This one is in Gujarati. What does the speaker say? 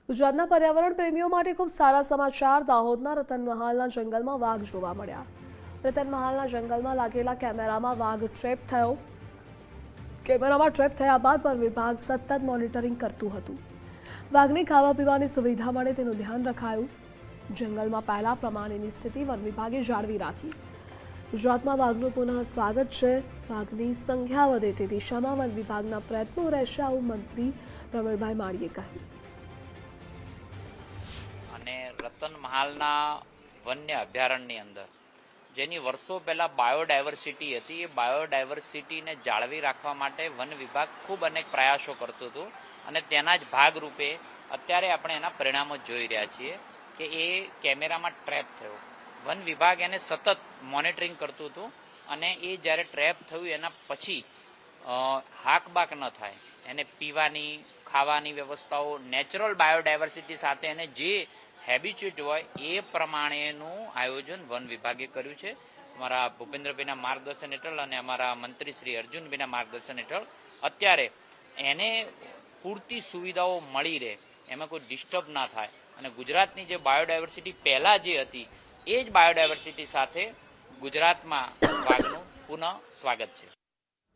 ગુજરાતના પર્યાવરણ પ્રેમીઓ માટે ખૂબ સારા સમાચાર। દાહોદના રતનમહાલના જંગલમાં વાઘ જોવા મળ્યા। રતનમહાલના જંગલમાં લાગેલા કેમેરામાં વાઘ ટ્રેપ થયો। કેમેરામાં ટ્રેપ થયા બાદ વન વિભાગ સતત મોનિટરિંગ કરતું હતું। વાઘને ખાવા પીવાની સુવિધા મળે તેનું ધ્યાન રખાયું। જંગલમાં પહેલા પ્રમાણેની સ્થિતિ વન વિભાગે જાળવી રાખી। ગુજરાતમાં વાઘનું પુનઃ સ્વાગત છે। વાઘની સંખ્યા વધે તે દિશામાં વન વિભાગના પ્રયત્નો રહેશે, આવું મંત્રી પ્રવીણભાઈ માળીએ કહ્યું। અને રતનમહાલના વન્ય અભયારણ્યની અંદર જેની વર્ષો પહેલા બાયોડાયવર્સિટી હતી, એ બાયોડાયવર્સિટીને જાળવી રાખવા માટે વન વિભાગ ખૂબ અનેક પ્રયાસો કરતું હતું અને તેના જ ભાગરૂપે અત્યારે આપણે એના પરિણામો જોઈ રહ્યા છીએ કે એ કેમેરામાં ટ્રેપ થયો। વન વિભાગ એને સતત મોનિટરિંગ કરતું હતું અને એ જ્યારે ટ્રેપ થયું એના પછી હાકબાક ન થાય, એને પીવાની ખાવાની વ્યવસ્થાઓ નેચરલ બાયોડાયવર્સિટી સાથે એને જે હેબિચ્યુટ હોય એ પ્રમાણેનું આયોજન વન વિભાગે કર્યું છે। અમારા ભૂપેન્દ્રભાઈના માર્ગદર્શન હેઠળ અને અમારા મંત્રી શ્રી અર્જુનભાઈના માર્ગદર્શન હેઠળ અત્યારે એને પૂરતી સુવિધાઓ મળી રહે, એમાં કોઈ ડિસ્ટર્બ ના થાય અને ગુજરાતની જે બાયોડાયવર્સિટી પહેલાં જે હતી એ જ બાયોડાયવર્સિટી સાથે ગુજરાતમાં વાઘનું પુનઃ સ્વાગત છે।